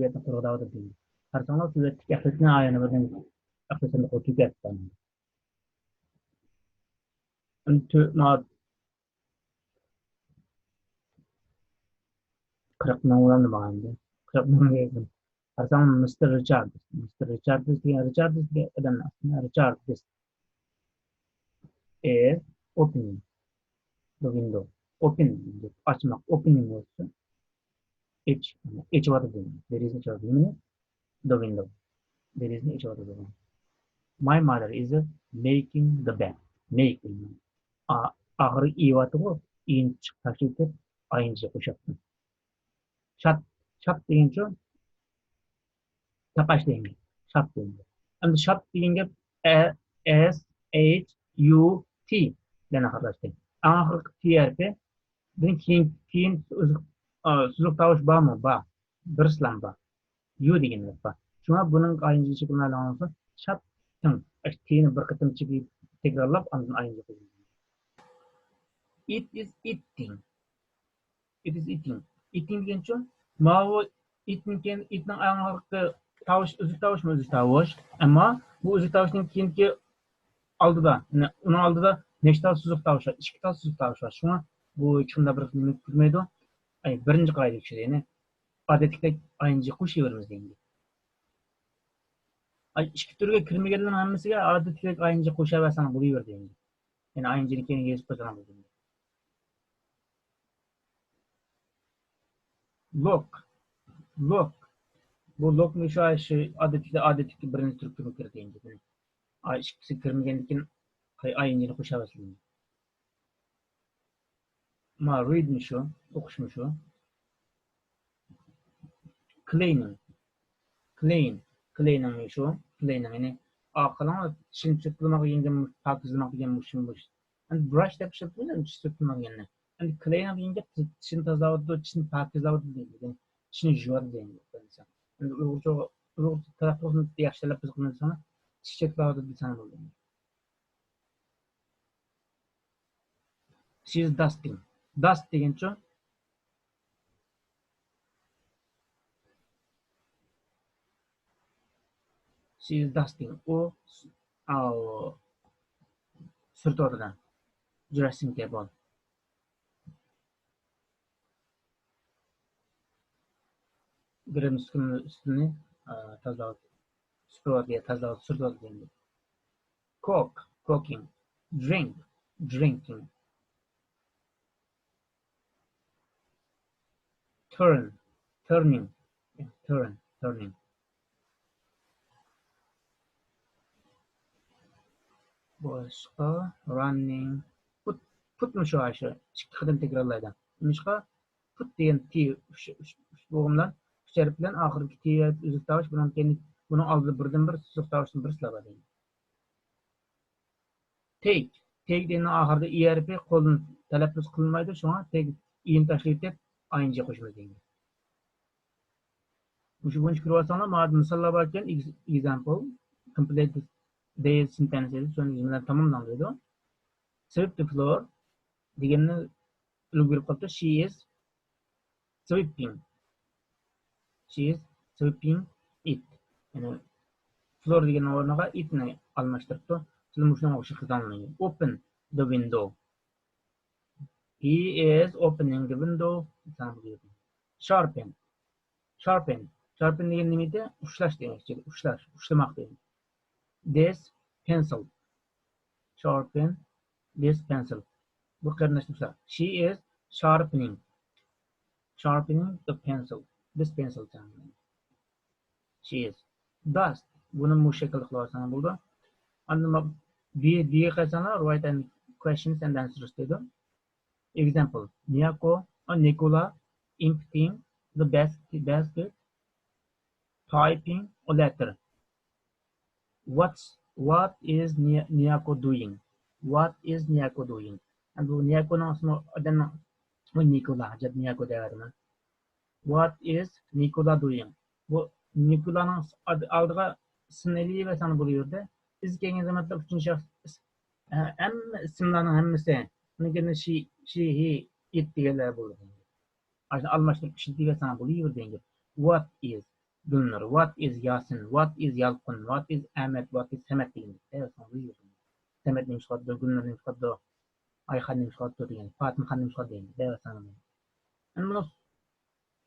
Süvetni qurg'adavdi deydi. Qarasanglar süvetlik ahlisini ayani birden ahlisini qo'yib ketdi. Ünitü ma 40 ming ulandı bağımdı. 40 ming geldim. Qarasang Mr. Richard. Mr. Richard degan odam aslında Richard is opening the window. Open deb ochmoq. Opening bo'lsa each water deydi. There is each water. The window. There is each water. My mother is making the bed. Making. Ahırı iyi vatı bu. İyin çık taşıyıp ayınca koşattım. Shut degan şu taqash degan. Shut degan. Endi shut degan gap S H U T bilan oxirlashdi. Oxirgi TRP dan keyin so'zlik tovush bormi? Bor. Birslam bor. U degan gap bor. Shunga buning ayinchi shakllarini shut T'ni bir qatim takrorlab undan ayinchi qo'ydi. It is eating. It is eating. Eating degan şu mavi itning oxirgi tovush uzuk tovush, ammo bu uzuk tovushning keyingi oldida, uni oldida nechta so'zlik tovush bor? 2 ta so'zlik tovush bor. Shunga bu chiqimda bir kirmaydi. Birinchi qoida tushadi. Ya'ni odatdagidek ayinchi qo'shaveramiz deydi. Ikki turga kirmaganlarning hammasiga odatdagidek ayinchi qo'shaversan bo'laverdi endi. Ya'ni ayinchini keyin yezib qo'ysan bo'ladi. Look. Bu lookni shu odatdagi birinchi turga kirdi endi. Ikkisi kirmagandan keyin ayinchini qo'shaversin. Ma readmi shu, o'qishmi shu? Cleaning shu. Cleaning ya'ni aqlan tishni chiqarmoq yengam pokizlamoq degan mushum bo'lish. And brush deb ishlatmaydi, tish chiqarmoqni. And cleaning deganda tishni tozalaydi, tishni pokizlaydi deydi. Tishni yuvadi deydi. And o'g'ircha taraqqiyotni yaxshilab biz qilmasang, tish chiqaradi desang bo'ladi. She is dusting. Dust degancha she is dusting. O surtadigan. Dressing table. Grim üstünü tozalab, süpürüp tozalab surtadi deydi. Cook, cooking. Drink, drinking. Turning. Boshqa running. Putni shu aşı. Ikki qatim takrorlaydi. Bunishqa put degan T bo'g'imlar ucharib bilan oxirgi T uzuk tovush bilan keyin buni oldida birdan bir so'zlik tovushni bir silab deydi. Take degan oxirida ERP qo'lni talaffuz qilmaydi. Shunga take iyin tashlayib deb ayinchi qo'shimiz deydi. Shu buncha ko'rib olsanglar, mana misollar bor ekan. Example, complete these sentences. So'ng jumlalar tamomlanadi. Sweep the floor deganni ulgurib qoldi. She is sweeping it. Ya'ni floor degan o'rniga itni almashtiribdi. Siz shunga o'xshab qilolmaydi. Open the window. He is opening the window. Sharpen degan nima edi? Ushlash demakchi. Ushlamoq deydi. This pencil. Sharpen this pencil. Bu qatnashuvchilar. She is sharpening the pencil. This pencil. She is. Dust. Buni mushakil qilasan bo'ldi. Endi B qaysana write and questions and answers dedi. Example. Nicola emptying the basket. Typing a letter. What is Niako doing? And Niako no adana Nicola jab Niako deyapman. What is Nicola doing? Bu Nikolaning oldiga ismli va sana bo'laverdi. Biz kelgan zamonda uchinchi shaxs hamma ismlarning hammasi unigini she he it deganlar bo'ladi. Almashtirib kishi degan sana bo'laverdi. What is Gülnur. What is Yasin? What is Yalqın? What is Ahmet? What is Samet degan. Evet, Samet neymiş kadar, Gülnur neymiş kadar, Ayhan neymiş kadar degan. Fatim Khan neymiş kadar degan. Evet, sana. Yani bunu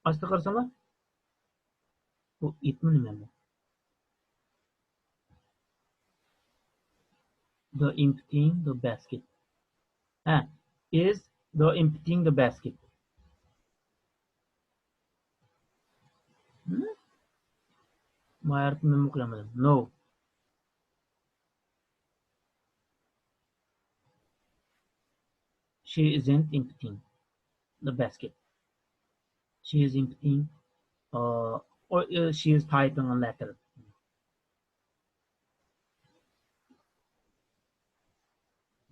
açtı karşıma. Bu itmi nima bu? The emptying the basket. Ha, is the emptying the basket. Hmm? Mayar mı kullanmadım? No. She isn't emptying the basket. She is emptying or she is typing a letter.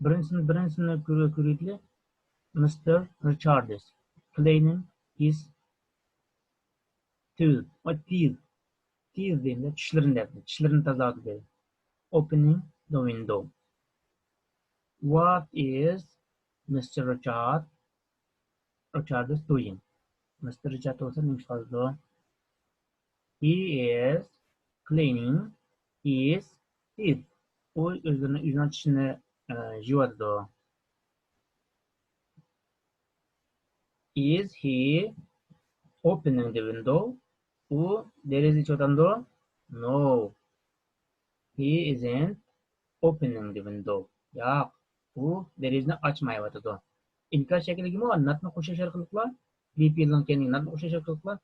Birincisini ko'raylik. Mr. Richards cleaning his teeth. Or teeth. Teeth deyince tişlerini tazaladı. Opening the window. What is Mr. Richards doing? Mr. Richards olsa neymiş kaldı? He is cleaning his teeth. O yüzüne çişini yuvadı. Is he opening the window? O derezi çotandı? No. He isn't opening the window. Ya, u derizini açmayıvatıdı. İnkar şekli gibi o, natma qo'shish qılıqlar. VP'den kendi natma qo'shish qılıqlar.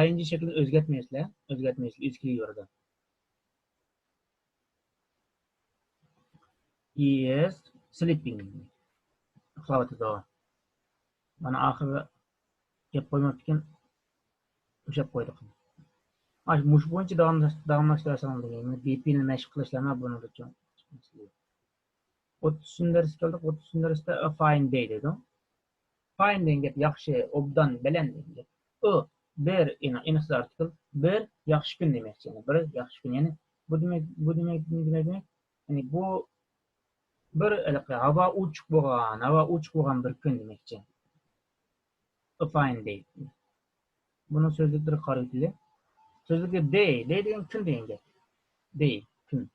ING şeklini özgərtməyəslər. Özgərtməyəslər. Yorada. He is sleeping. Uxlavatdı. Bana axırı gap qo'ymoqtikan ushab qo'ydik. Mush bo'yicha davomlashtirasam degan. VP'ni mashq qilishlarni buni uchun. 30 ders keldik. 30 dersda a fine day dedi. Fine degan yaxshi, obdan, bilan degan. O bir iniqs artikel, bir yaxshi kun demakchi. Bir yaxshi kun, ya'ni bu demak. Ya'ni bu bir havo ochiq bo'lgan bir kun demakchi. A fine day. Buni so'zliklarga qaraylik. So'zlikda day degan kun degan gap. Day, kun.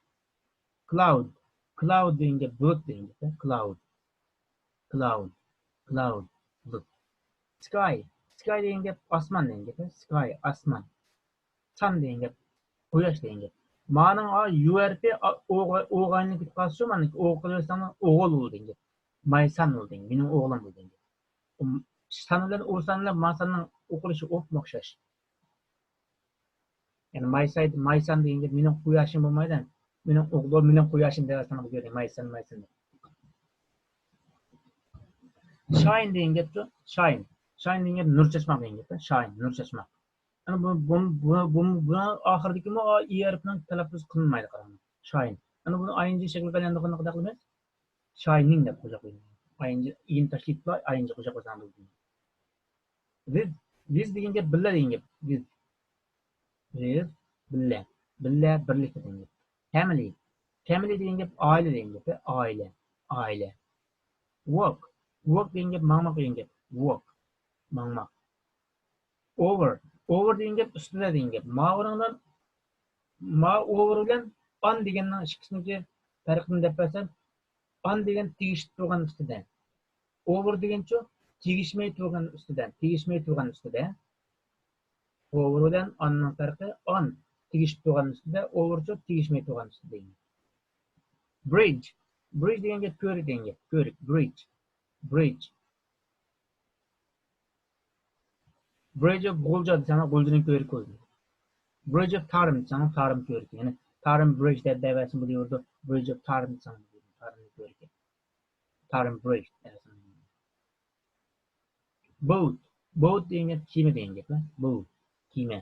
Cloud degan gap bulut degan gap. Cloud, bulut. Sky degan gap osmon degan gap. Sky, osmon. Sun degan gap quyosh degan gap. Ma'ning URP o'g'ayni qilsa, mana o'qilasam o'g'il ul degan gap. My son ul degan. Mening o'g'lim ul degan gap. Sanlar o'rsanlar masalan o'qilishi o'xshash. Yani my son degan gap mening quyoshim bo'lmaydi. Mening o'g'lim, mening quyoshim deyasan bu yerda my son. Shine degan gapchi, shine degan gap nur chachmoq degan gap. Shine, nur chachmoq. Yani bu oxiridagi ERPning talaffuz qilinmaydi qarang. Shine. Yani buni ING shaklida qanday qilamiz? Shining deb qo'ya qo'yamiz. ING tashlitlar ING qo'ya qo'yamiz. This degan gap billa degan gap. This billa birlik degan gap. Family degan gap oila degan gap. Oila. Work degan gap mangmoq degan gap. Work, mangmoq. Over degan gap ustida degan gap. Over bilan on deganning ikkisini farqini deb bilsam, on degan tegishib turgan ustida. Over degancha tegishmay turgan ustida. Over bilan onning farqi on tegishib turgan ustida, overcha tegishmay turgan ustida. Bridge degan gap ko'rik degan gap. Ko'rik, bridge. Bridge of Golja desam, Goljaning ko'rik ko'rdi. Bridge of Tarim desam, Tarim ko'rik. Yani Tarim bridge deb devasin bu yerda. Bridge of Tarim desam, Tarim ko'rik. Tarim bridge desam. Boat degan gap kema degan gap. Boat, kema.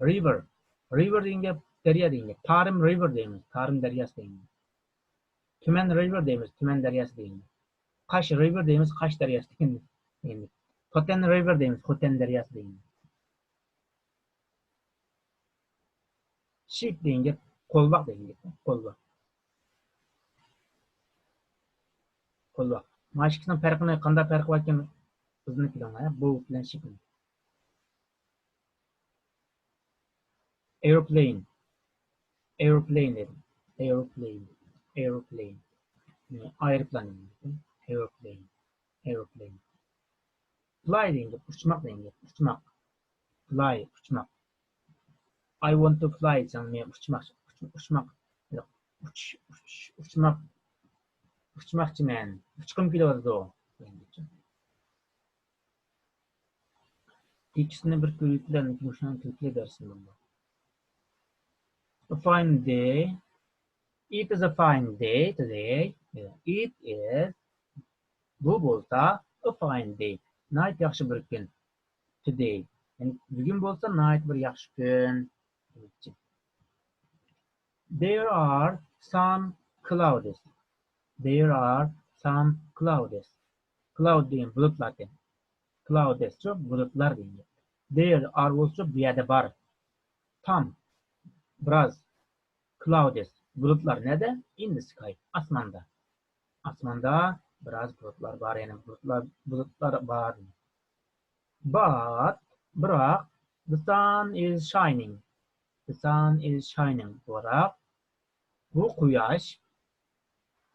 River degan gap daryo degan gap. Tarim river deymiz. Tarim daryosi deymiz. Tuman river deymiz. Tuman daryosi deymiz. Qash river deymiz. Qash daryosi deymiz. Endi Xotan river deymiz. Xotan daryosi deymiz. Sheep degan gap qo'lboq degan gap. Qo'lboq. Mana shu ikisining farqini qanday farqi bor ekan bizni bilan, bu bilan sheep. Airplane. Airplane dedim. Airplane. Airplane. Aeroplan dedim. Airplane. Airplane. Fly deyince uçmak deyince uçmak. Fly uçmak. I want to fly desen men uçmak. Uçmak. Yok. Uçmak. Uçmakçımen. Uçkum kelyapdy o. İkisini bir köýüklen muşan köýükle dersin bunda. A fine day. It is a fine day today. It is bu bolsa a fine day. Night yaxşı bir gün. Today. Yani bugün bolsa night bir yaxşı gün. There are some clouds. There are some clouds. Cloud deyin bulutlar deyin. Clouds çok bulutlar deyin. There are also bir yerde var. Tam. Biraz. Clouds. Bulutlar nerede? In the sky. Asmanda. Asmanda biraz bulutlar var. Yani bulutlar var. But biroq the sun is shining. The sun is shining. Biroq bu quyosh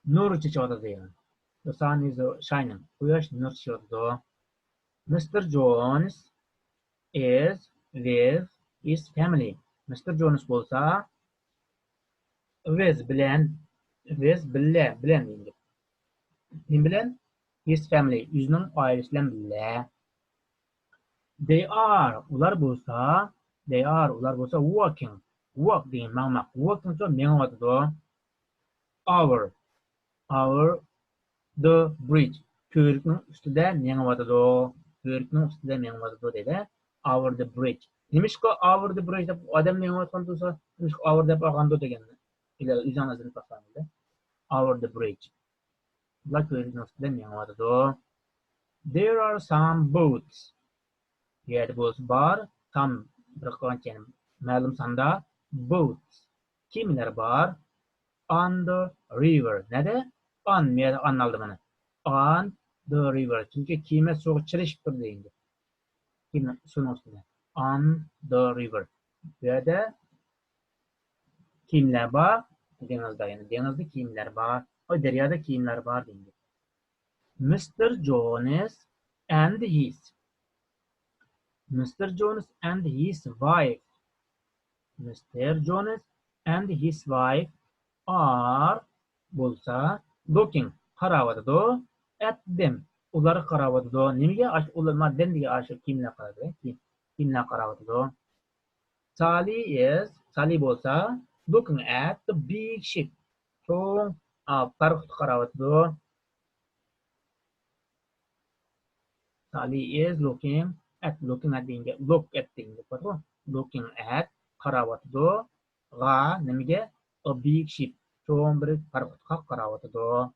nur chechadi degan. The sun is shining. Quyosh nur chechadi. Mr. Jones is with his family. Mr. Jones bo'lsa with bilan deydi. Nim bilan? His family. O'zining oilasi bilan birga. Ular bo'lsa walking. Walk degan ma'no. Walking so mengayotidi. Over the bridge. Ko'rikning ustida mengayotidi. Ko'rikning ustida mengayotidi dedi. Over the bridge. Nimishqa over the bridge deb odam mengayotgan bo'lsa, nimishqa over deb olganda degan. Ila o'zingizning topsangiz. Over the bridge. Ular ko'rikning ustida mengayotidi. There are some boats. Yer boats bar, tam bir qancha ma'lum sanda boats. Kimlar bar? On the river. Nada? On mer on aldı mana. On the river. Chunki kema suv chirishib turdi endi. Kema suv ustida. On the river. Bu yerda kimlar bor? Dengizda, ya'ni dengizda kiyimlar bor. O daryoda kiyimlar bor deydi. Mr. Jones and his wife. Mr. Jones and his wife are bo'lsa looking qarawatidi at them. Ular qarawatidi. Nimaga ular maddendiga ashu kimlar qaradi? Kimlar qarawatidi? Sally bo'lsa looking at the big ship. Cho'ng parxod qarawatidi. Sally is looking at deyinga look at deyinga qo'ydi. Looking at qarawatidi. G'a nimaga? A big ship. Cho'ng bir parxodga qarawatidi.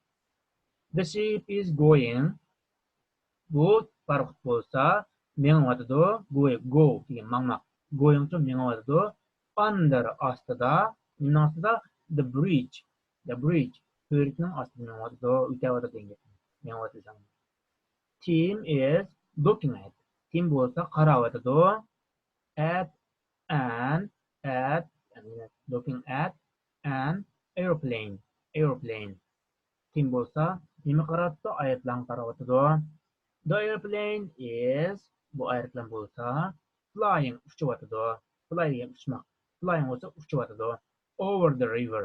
The ship is going. Bu parxod bo'lsa mengayotidi. Go degan ma'no. Going to mengayotidi. Under ostida, nimning ostida? The bridge. Ko'rikning ostida mengayotidi. O'tayotidi deydi. Mengayotidi. Tim is looking at. Tim bo'lsa qarawatidi. At looking at an airplane. Tim bo'lsa nima qarayapti? Aeroplan qarayapti. The airplane is bu aeroplan bo'lsa flying uchayapti. Flying uchmoq. Flying bo'lsa uchayapti. Over the river.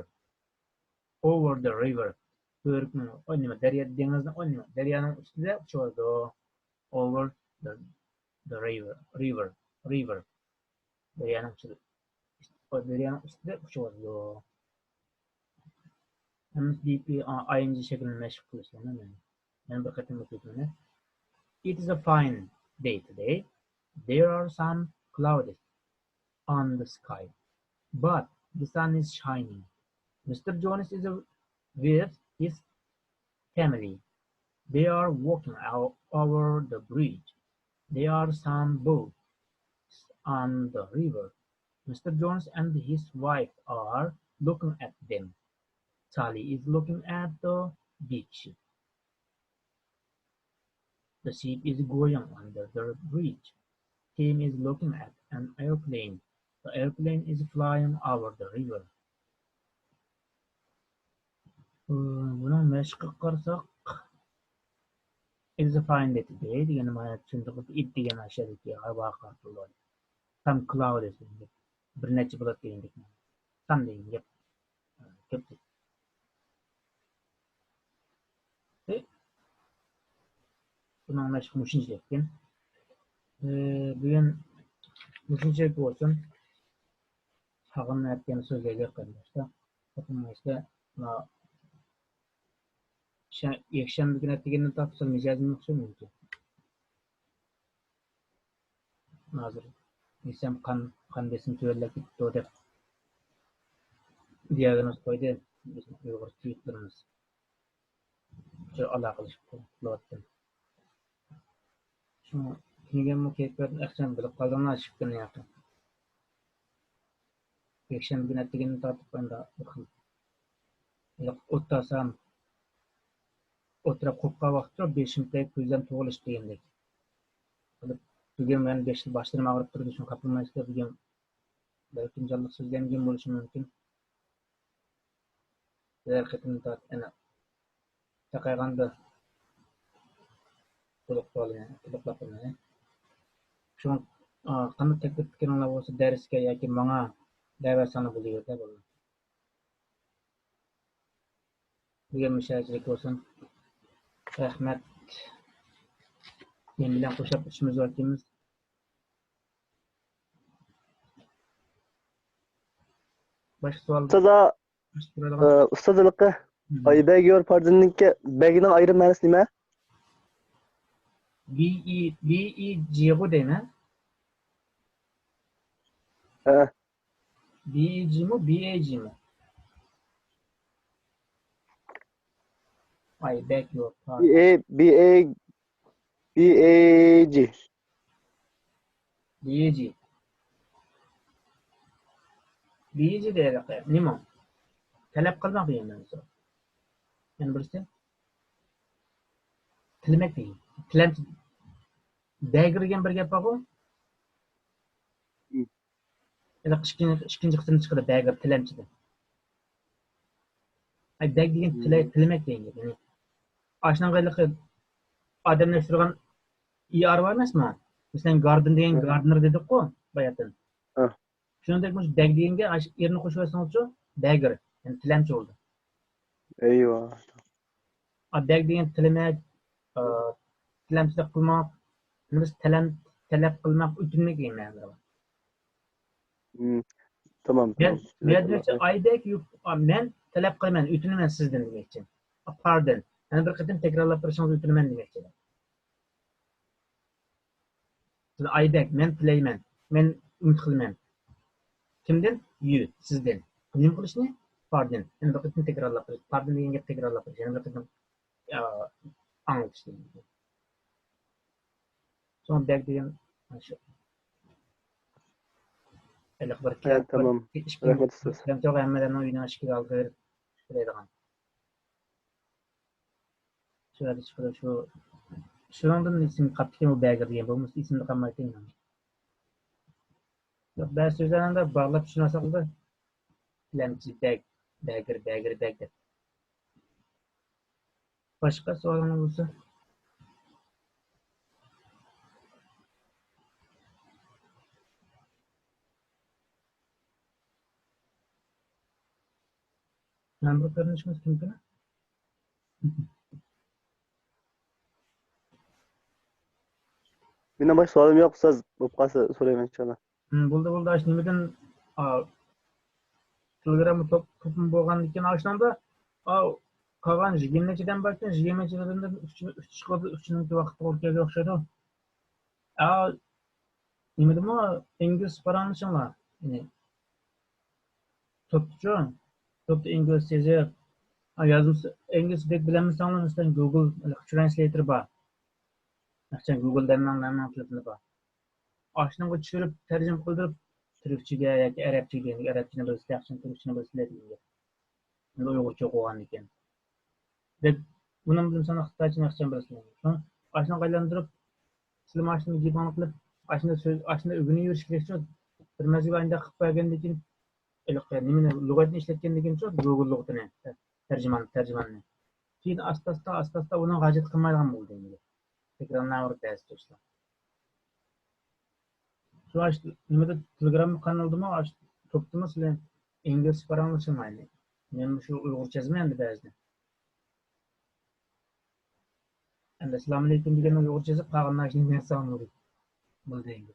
Ko'rikning nima dengizning daryoning ustida uchayapti. Over the river. Daryoning ustida uchayapti. MSDP ing shaklini mashq qilishgan. Men bir qatim o'qiyman. It is a fine day today. There are some clouds on the sky, but the sun is shining. Mr. Jones is with his family. They are walking over the bridge. There are some boats on the river. Mr. Jones and his wife are looking at them. Sally is looking at the big ship. The ship is going under the bridge. Tim is looking at an airplane. The airplane is flying over the river. Buna meşgul qarsak is a fine day today degeni mana tushuntirib it degan aşağıdaki hava qartıldı. Some cloud is bir neçe bulat degandik. Some degan gap. Köp. Buna meşgul muşinçilikten. Bugün muşinçilik olsun. Sağın ettiğini sözlerle arkadaşlar. Bakın işte yakşam bir gün ettiğini tapsın mecazım yoksa mümkün. Nazır. Nisem kan besin tüyerler gitti o da diagnoz koydu. Bizim Uygur tweetlerimiz. Şu alakalı kullandım. Şu kinigen mu keyifler akşam bilip kaldanlar çıktığını yaptım. Yakşam bir gün ettiğini tapıp ben de bakın. Ottasam oturup kopka vakti 5 minutlik gözden tuğuluş degendek. Bugün ben 5 yıl başlarım ağrıp durdu için kapılmayızda bugün belki canlılık sözlemeyeceğim oluşum mümkün. Hareketini de takayğanda tuluqlalı yani, tuluqlapın yani. Şu an kanı teklif etkenler olsa derske yoki bana da'vatsani buluyor da bu. Bugün müşahitlik olsun. Rahmet. Men bilan qo'shib ishimiz vakimiz. Başka sual. Ustadılıkı Aybek yor pardonunki beginin ayrı ma'nosi nima? B-E-G bu değil mi? B-E-G mi? B-A-G mi? Aybek yor pardon. B-A-G. B-A-G. B-A-G deyerek ya. Nima? Talep qilmoq deyman so'z. Yani birisi tilmak deydi. Tilanch dagirgan bir gap bor-ku. Ikkinchi qismini chiqadi dagir tilanchida. Ay dag degan tilmak deydi. Yani aşnaqaylıqı adamlashtirgan ER var emasmi? Masalan garden degan gardener dedik-ku bayatdan. Shuningdek mush dag deganga erini qo'shib olsangiz-chi, dagir, yani tilanchi bo'ldi. Eyvah. Dag degan tilmak, tilanchilik qilmoq, biz talab qilmoq, o'tinmak degan ma'noda bor. Tamam. Men aydek men talab qilaman, o'tinaman sizdan demoqchi. Pardon. Yani bir qatim takrorlab turishingiz o'tinaman demoqchi. Siz aydek, men tilayman, men umid qilaman. Kimdan? You, sizdan. Nima qilishni? Pardon. Yani bir qatim takrorlab turish. Pardon degan gap takrorlab turish. Yani bir qatim anglatish. Son dag degan shu. Tamam. Rahmat siz. Ben çok hammalarni uydan chiqib olib beradigan. Şöyle çıkıyor şu andan isim kapitän o bagger degan bo'lmasa isimni qammaytayman. Yok ben sözlerinde bağlap tushunarsak da tilanchi bagger deb. Başka sorunuz olursa ben bu konuşmamız mümkün. Benim başka sorum yok siz bu qasa so'rayman inshaalloh. Buldu aşnimadan Telegram'ı topum bo'lgandan keyin aşnamda qolgan 20nechidan bakdan 20nechidan 3 chiqadi 3-chi vaqt to'g'ri o'xshaydi. Nima deymi? İngliz paranishinglar. Yani Topda İngiliz sezib yazmış İngiliz bek bilemizsanglar mesela Google Translator bor. Mesela Google'dan anlamlarni bor. Aşnamga tushirib tarjima qildirib Türkçe'ye yoki Arapçaga, Arapçani bilsa yaxshi, Türkçeni bilsa deydi. Endi Uyg'urcha o'qigan ekan. Deb buni bilsam Xitoychani yaxshi bilasizlar. So'ng ashuni aylantirib, sizlar mashinani jibon qilib, ashuni o'rganib yurish kerak. bir mezgil ayında qilib bergandan keyin nimani lug'atni ishlatgandan keyin Google lug'atini tarjimonini keyin asta uni g'ajit qilmaydigan bo'ldi endi ekrandan tez do'stlar shu nimada Telegram kanaldimi topdimi sizlar ingliz paranglashmaydi men shu uyg'urcha yozmayman endi ba'zida endi assalomu alaykum degan uyg'urcha yozib qolgandan keyin salom bo'ldi endi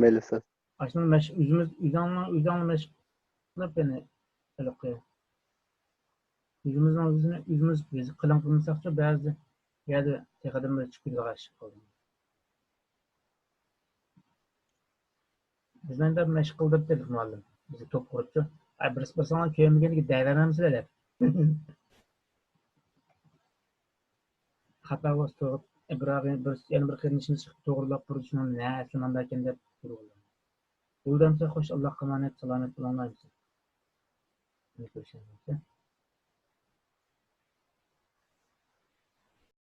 Melisa. aslında üzümüz meş qilib beni üzümüz biz qilin qilmasaqcha ba'zi yerda texadan bir chiqib g'ashib qoldi bizdan da mashg'ul deb dedik muallim bizni to'p quribdi bir sana ko'rmaganiga dayvermamizlar deb xato to'g'ri Ibrahim yana bir qilishini chiqib to'g'rilab turishni na aslında ekan deb turibdi yo'ldan xo'sh Allohga emanet salomat bo'linglar